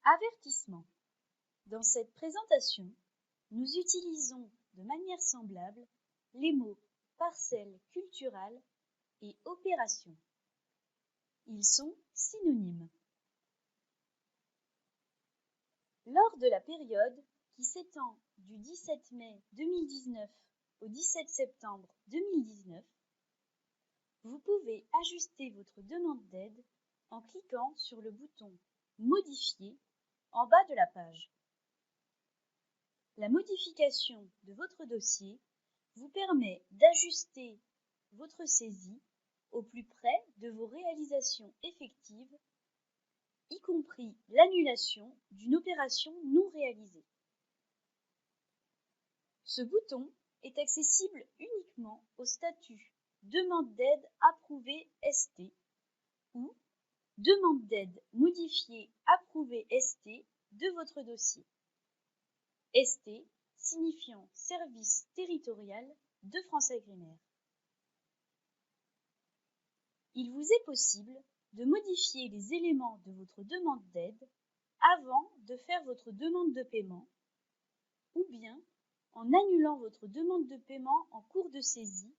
Avertissement. Dans cette présentation, nous utilisons de manière semblable les mots parcelle culturale et opération. Ils sont synonymes. Lors de la période qui s'étend du 17 mai 2019 au 17 septembre 2019, vous pouvez ajuster votre demande d'aide en cliquant sur le bouton « Modifier » en bas de la page. La modification de votre dossier vous permet d'ajuster votre saisie au plus près de vos réalisations effectives, y compris l'annulation d'une opération non réalisée. Ce bouton est accessible uniquement au statut Demande d'aide approuvée ST ou Demande d'aide modifiée approuvée ST de votre dossier. ST signifiant Service territorial de FranceAgriMer. Il vous est possible de modifier les éléments de votre demande d'aide avant de faire votre demande de paiement ou bien en annulant votre demande de paiement en cours de saisie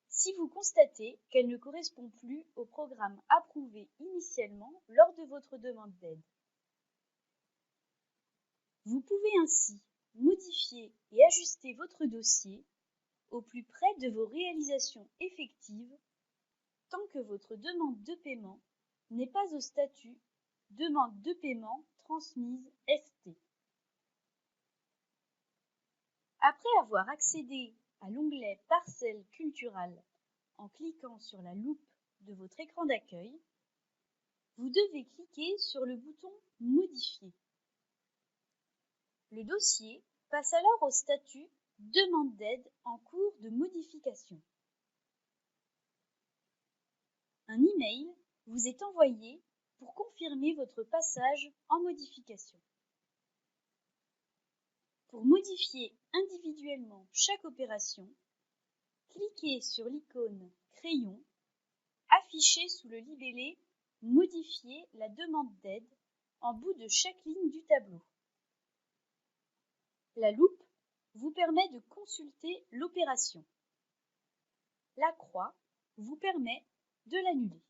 si vous constatez qu'elle ne correspond plus au programme approuvé initialement lors de votre demande d'aide. Vous pouvez ainsi modifier et ajuster votre dossier au plus près de vos réalisations effectives tant que votre demande de paiement n'est pas au statut Demande de paiement transmise ST. Après avoir accédé à l'onglet Parcelle culturale en cliquant sur la loupe de votre écran d'accueil, vous devez cliquer sur le bouton Modifier. Le dossier passe alors au statut Demande d'aide en cours de modification. Un email vous est envoyé pour confirmer votre passage en modification. Pour modifier individuellement chaque opération, cliquez sur l'icône Crayon affichée sous le libellé « Modifier la demande d'aide » en bout de chaque ligne du tableau. La loupe vous permet de consulter l'opération. La croix vous permet de l'annuler.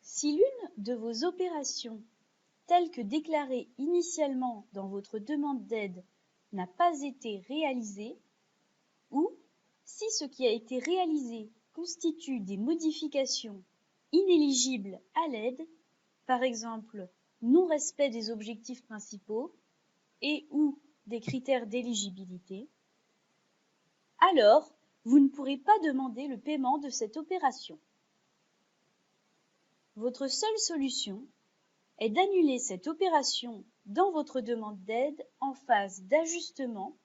Si l'une de vos opérations, telle que déclarée initialement dans votre demande d'aide, n'a pas été réalisée, ou si ce qui a été réalisé constitue des modifications inéligibles à l'aide, par exemple non-respect des objectifs principaux et ou des critères d'éligibilité, alors vous ne pourrez pas demander le paiement de cette opération. Votre seule solution est d'annuler cette opération dans votre demande d'aide en phase d'ajustement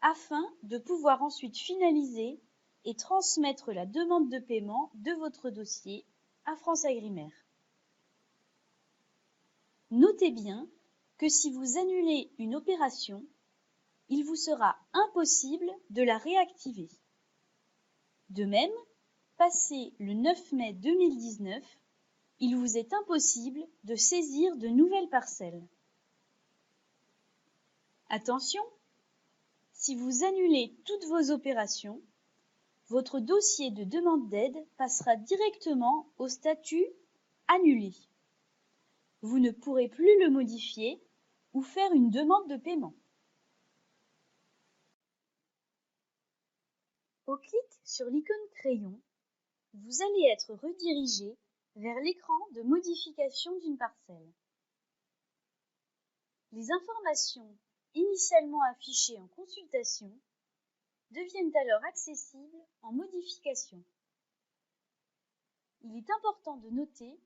afin de pouvoir ensuite finaliser et transmettre la demande de paiement de votre dossier à FranceAgriMer. Notez bien que si vous annulez une opération, il vous sera impossible de la réactiver. De même, passé le 9 mai 2019, il vous est impossible de saisir de nouvelles parcelles. Attention, si vous annulez toutes vos opérations, votre dossier de demande d'aide passera directement au statut « Annulé ». Vous ne pourrez plus le modifier ou faire une demande de paiement. Au clic sur l'icône crayon, vous allez être redirigé vers l'écran de modification d'une parcelle. Les informations initialement affichées en consultation deviennent alors accessibles en modification. Il est important de noter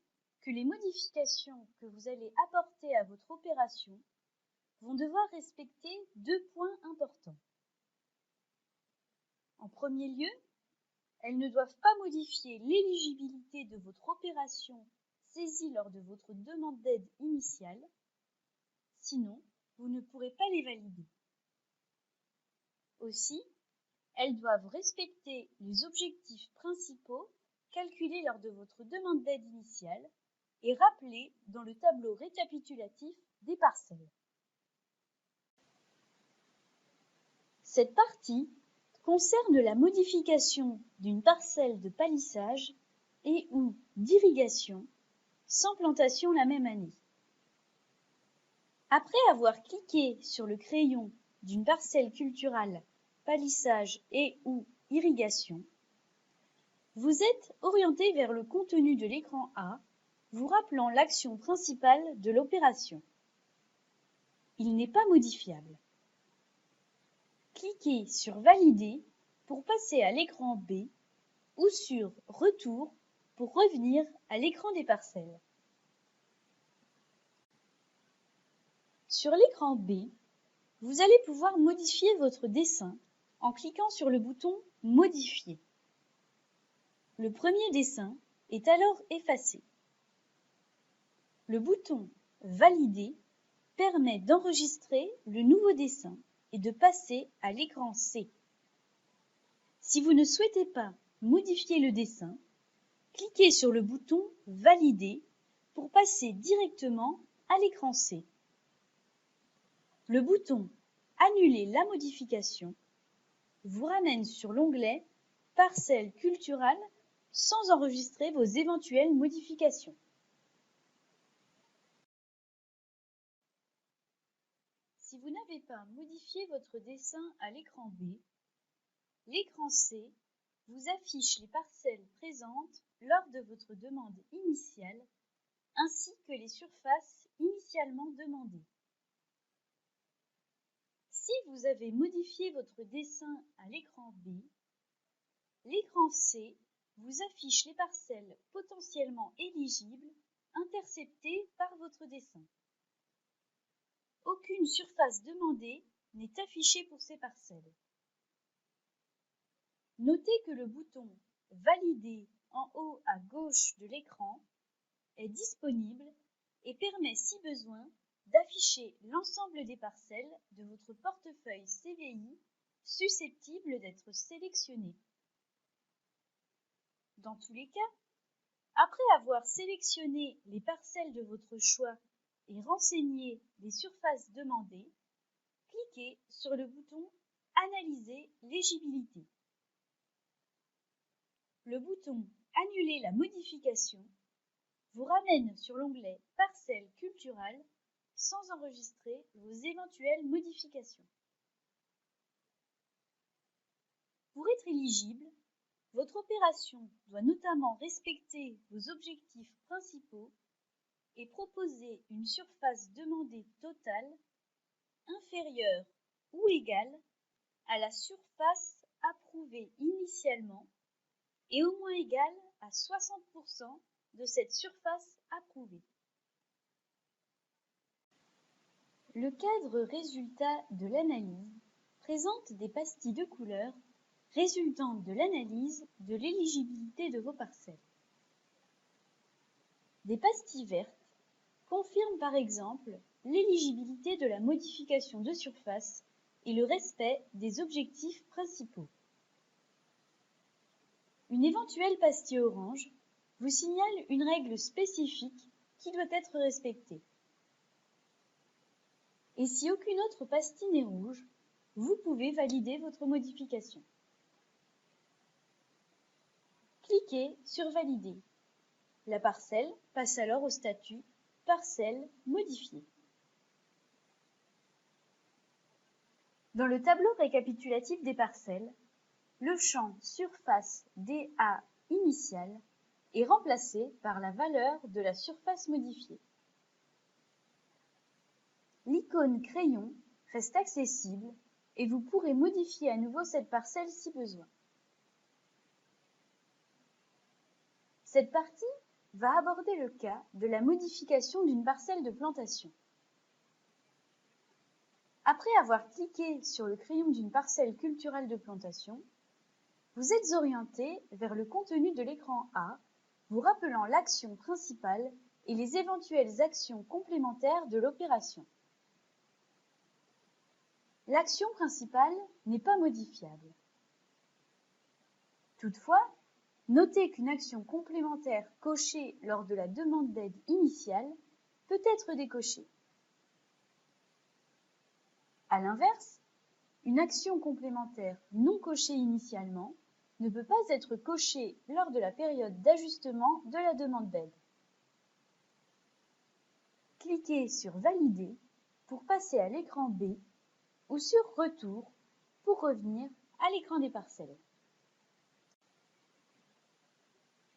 que les modifications que vous allez apporter à votre opération vont devoir respecter deux points importants. En premier lieu, elles ne doivent pas modifier l'éligibilité de votre opération saisie lors de votre demande d'aide initiale, sinon vous ne pourrez pas les valider. Aussi, elles doivent respecter les objectifs principaux calculé lors de votre demande d'aide initiale et rappelé dans le tableau récapitulatif des parcelles. Cette partie concerne la modification d'une parcelle de palissage et ou d'irrigation sans plantation la même année. Après avoir cliqué sur le crayon d'une parcelle culturale, palissage et ou irrigation, vous êtes orienté vers le contenu de l'écran A, vous rappelant l'action principale de l'opération. Il n'est pas modifiable. Cliquez sur Valider pour passer à l'écran B ou sur Retour pour revenir à l'écran des parcelles. Sur l'écran B, vous allez pouvoir modifier votre dessin en cliquant sur le bouton Modifier. Le premier dessin est alors effacé. Le bouton Valider permet d'enregistrer le nouveau dessin et de passer à l'écran C. Si vous ne souhaitez pas modifier le dessin, cliquez sur le bouton Valider pour passer directement à l'écran C. Le bouton Annuler la modification vous ramène sur l'onglet Parcelle culturale sans enregistrer vos éventuelles modifications. Si vous n'avez pas modifié votre dessin à l'écran B, l'écran C vous affiche les parcelles présentes lors de votre demande initiale ainsi que les surfaces initialement demandées. Si vous avez modifié votre dessin à l'écran B, l'écran C vous affiche les parcelles potentiellement éligibles interceptées par votre dessin. Aucune surface demandée n'est affichée pour ces parcelles. Notez que le bouton Valider en haut à gauche de l'écran est disponible et permet, si besoin, d'afficher l'ensemble des parcelles de votre portefeuille CVI susceptibles d'être sélectionnées. Dans tous les cas, après avoir sélectionné les parcelles de votre choix et renseigné les surfaces demandées, cliquez sur le bouton Analyser l'éligibilité. Le bouton Annuler la modification vous ramène sur l'onglet Parcelles culturales sans enregistrer vos éventuelles modifications. Pour être éligible, votre opération doit notamment respecter vos objectifs principaux et proposer une surface demandée totale inférieure ou égale à la surface approuvée initialement et au moins égale à 60% de cette surface approuvée. Le cadre résultat de l'analyse présente des pastilles de couleurs résultant de l'analyse de l'éligibilité de vos parcelles. Des pastilles vertes confirment par exemple l'éligibilité de la modification de surface et le respect des objectifs principaux. Une éventuelle pastille orange vous signale une règle spécifique qui doit être respectée. Et si aucune autre pastille n'est rouge, vous pouvez valider votre modification. Cliquez sur Valider. La parcelle passe alors au statut Parcelle modifiée. Dans le tableau récapitulatif des parcelles, le champ Surface DA initiale est remplacé par la valeur de la surface modifiée. L'icône crayon reste accessible et vous pourrez modifier à nouveau cette parcelle si besoin. Cette partie va aborder le cas de la modification d'une parcelle de plantation. Après avoir cliqué sur le crayon d'une parcelle culturelle de plantation, vous êtes orienté vers le contenu de l'écran A, vous rappelant l'action principale et les éventuelles actions complémentaires de l'opération. L'action principale n'est pas modifiable. Toutefois, Notez qu'une action complémentaire cochée lors de la demande d'aide initiale peut être décochée. A l'inverse, une action complémentaire non cochée initialement ne peut pas être cochée lors de la période d'ajustement de la demande d'aide. Cliquez sur Valider pour passer à l'écran B ou sur Retour pour revenir à l'écran des parcelles.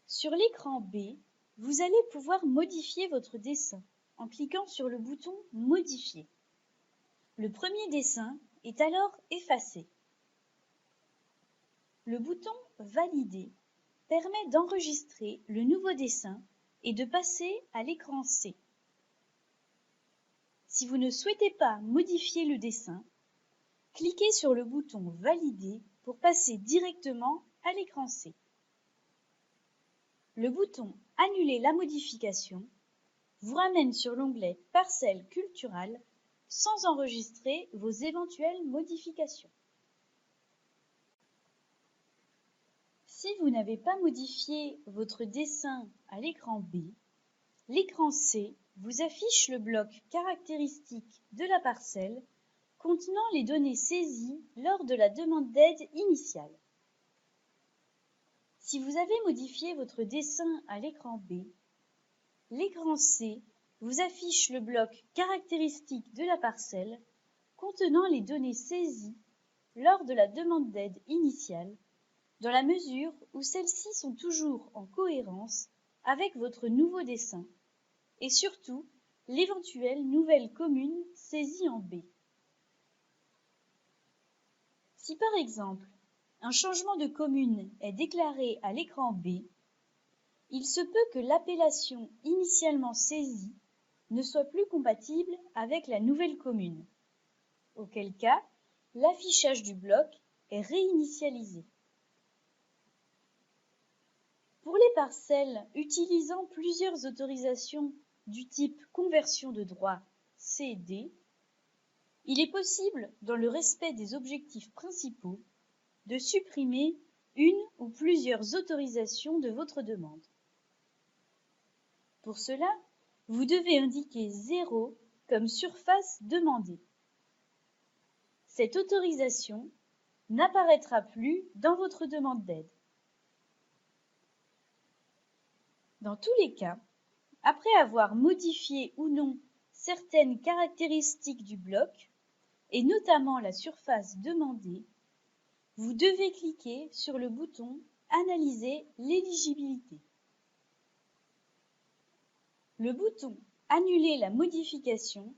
Sur l'écran B, vous allez pouvoir modifier votre dessin en cliquant sur le bouton Modifier. Le premier dessin est alors effacé. Le bouton Valider permet d'enregistrer le nouveau dessin et de passer à l'écran C. Si vous ne souhaitez pas modifier le dessin, cliquez sur le bouton Valider pour passer directement à l'écran C. Le bouton Annuler la modification vous ramène sur l'onglet Parcelles culturales sans enregistrer vos éventuelles modifications. Si vous n'avez pas modifié votre dessin à l'écran B, l'écran C vous affiche le bloc caractéristique de la parcelle contenant les données saisies lors de la demande d'aide initiale. Si vous avez modifié votre dessin à l'écran B, l'écran C vous affiche le bloc caractéristique de la parcelle contenant les données saisies lors de la demande d'aide initiale, dans la mesure où celles-ci sont toujours en cohérence avec votre nouveau dessin et surtout l'éventuelle nouvelle commune saisie en B. Si par exemple un changement de commune est déclaré à l'écran B, il se peut que l'appellation initialement saisie ne soit plus compatible avec la nouvelle commune, auquel cas l'affichage du bloc est réinitialisé. Pour les parcelles utilisant plusieurs autorisations du type conversion de droit CD, il est possible, dans le respect des objectifs principaux, de supprimer une ou plusieurs autorisations de votre demande. Pour cela, vous devez indiquer 0 comme surface demandée. Cette autorisation n'apparaîtra plus dans votre demande d'aide. Dans tous les cas, après avoir modifié ou non certaines caractéristiques du bloc, et notamment la surface demandée, vous devez cliquer sur le bouton « Analyser l'éligibilité ». Le bouton « Annuler la modification »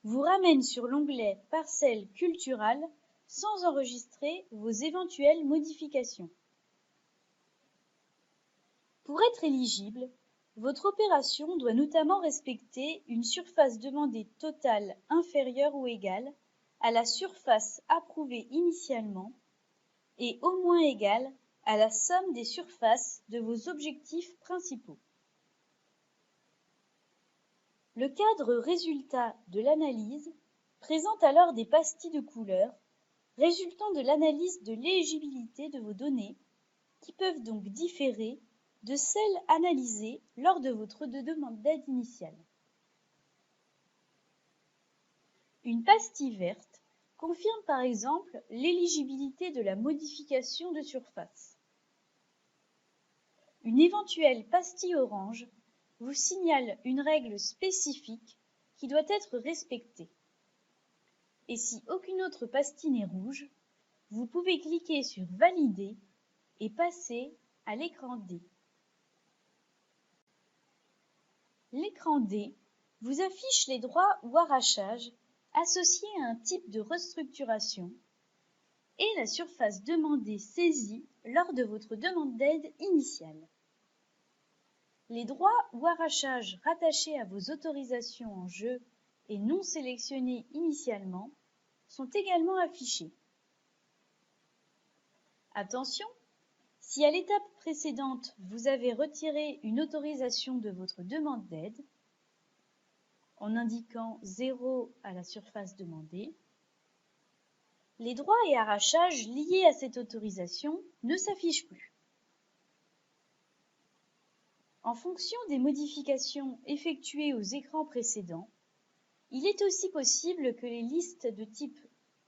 vous ramène sur l'onglet « Parcelles culturales » sans enregistrer vos éventuelles modifications. Pour être éligible, votre opération doit notamment respecter une surface demandée totale inférieure ou égale à la surface approuvée initialement et au moins égale à la somme des surfaces de vos objectifs principaux. Le cadre résultat de l'analyse présente alors des pastilles de couleurs résultant de l'analyse de l'éligibilité de vos données qui peuvent donc différer de celles analysées lors de votre demande d'aide initiale. Une pastille verte confirme par exemple l'éligibilité de la modification de surface. Une éventuelle pastille orange vous signale une règle spécifique qui doit être respectée. Et si aucune autre pastille n'est rouge, vous pouvez cliquer sur Valider et passer à l'écran D. L'écran D vous affiche les droits ou arrachages associés à un type de restructuration et la surface demandée saisie lors de votre demande d'aide initiale. Les droits ou arrachages rattachés à vos autorisations en jeu et non sélectionnés initialement sont également affichés. Attention, si à l'étape précédente vous avez retiré une autorisation de votre demande d'aide, en indiquant 0 à la surface demandée, les droits et arrachages liés à cette autorisation ne s'affichent plus. En fonction des modifications effectuées aux écrans précédents, il est aussi possible que les listes de type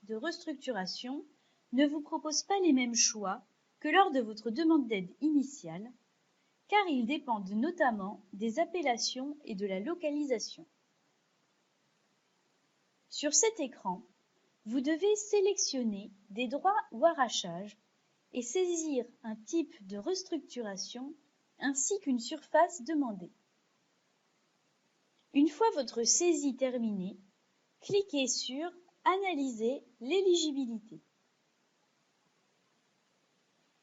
de restructuration ne vous proposent pas les mêmes choix que lors de votre demande d'aide initiale, car ils dépendent notamment des appellations et de la localisation. Sur cet écran, vous devez sélectionner des droits ou arrachages et saisir un type de restructuration ainsi qu'une surface demandée. Une fois votre saisie terminée, cliquez sur « Analyser l'éligibilité ».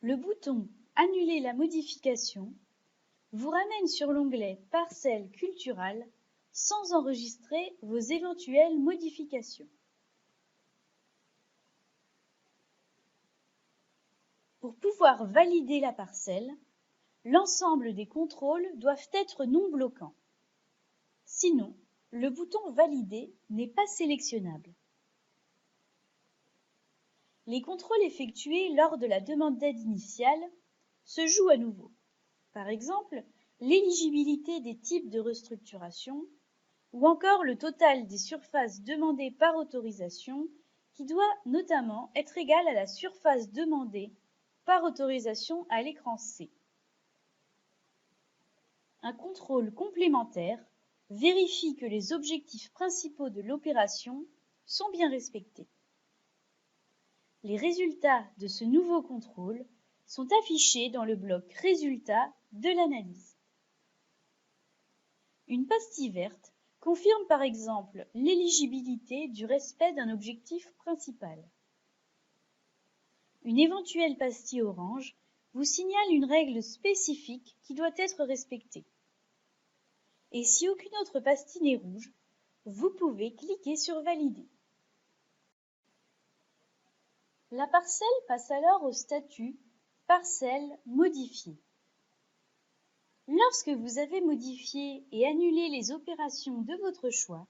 Le bouton « Annuler la modification » vous ramène sur l'onglet « Parcelle culturale » sans enregistrer vos éventuelles modifications. Pour pouvoir valider la parcelle, l'ensemble des contrôles doivent être non bloquants. Sinon, le bouton « Valider » n'est pas sélectionnable. Les contrôles effectués lors de la demande d'aide initiale se jouent à nouveau. Par exemple, l'éligibilité des types de restructuration ou encore le total des surfaces demandées par autorisation qui doit notamment être égal à la surface demandée par autorisation à l'écran C. Un contrôle complémentaire vérifie que les objectifs principaux de l'opération sont bien respectés. Les résultats de ce nouveau contrôle sont affichés dans le bloc « Résultats » de l'analyse. Une pastille verte confirme par exemple l'éligibilité du respect d'un objectif principal. Une éventuelle pastille orange vous signale une règle spécifique qui doit être respectée. Et si aucune autre pastille n'est rouge, vous pouvez cliquer sur « Valider ». La parcelle passe alors au statut « Parcelle modifiée ». Lorsque vous avez modifié et annulé les opérations de votre choix,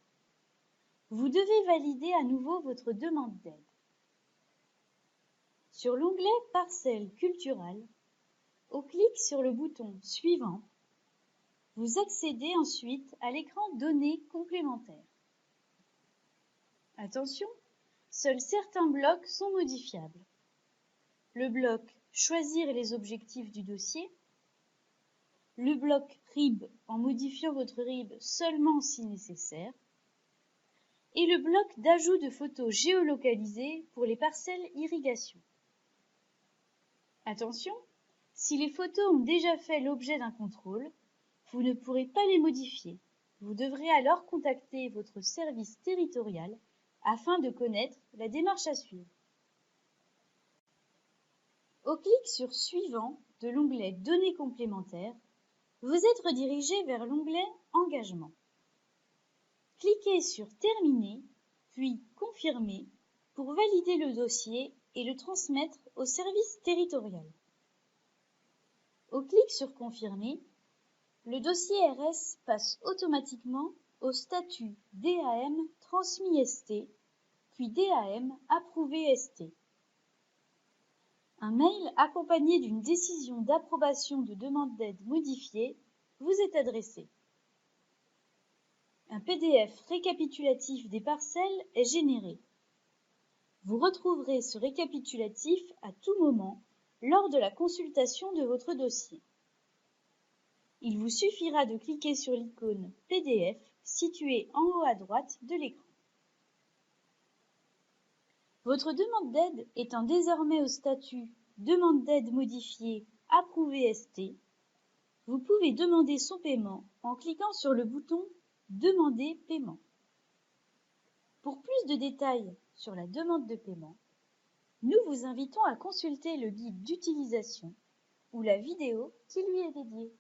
vous devez valider à nouveau votre demande d'aide. Sur l'onglet « Parcelle culturelle », au clic sur le bouton « Suivant », vous accédez ensuite à l'écran « Données complémentaires ». Attention, seuls certains blocs sont modifiables. Le bloc « Choisir les objectifs du dossier », le bloc RIB en modifiant votre RIB seulement si nécessaire, et le bloc d'ajout de photos géolocalisées pour les parcelles irrigation. Attention, si les photos ont déjà fait l'objet d'un contrôle, vous ne pourrez pas les modifier. Vous devrez alors contacter votre service territorial afin de connaître la démarche à suivre. Au clic sur « Suivant » de l'onglet « Données complémentaires », vous êtes redirigé vers l'onglet « Engagement ». Cliquez sur « Terminer » puis « Confirmer » pour valider le dossier et le transmettre au service territorial. Au clic sur « Confirmer », le dossier RS passe automatiquement au statut DAM transmis ST, puis DAM approuvé ST. Un mail accompagné d'une décision d'approbation de demande d'aide modifiée vous est adressé. Un PDF récapitulatif des parcelles est généré. Vous retrouverez ce récapitulatif à tout moment lors de la consultation de votre dossier. Il vous suffira de cliquer sur l'icône PDF située en haut à droite de l'écran. Votre demande d'aide étant désormais au statut « Demande d'aide modifiée approuvé ST », vous pouvez demander son paiement en cliquant sur le bouton « Demander paiement ». Pour plus de détails sur la demande de paiement, nous vous invitons à consulter le guide d'utilisation ou la vidéo qui lui est dédiée.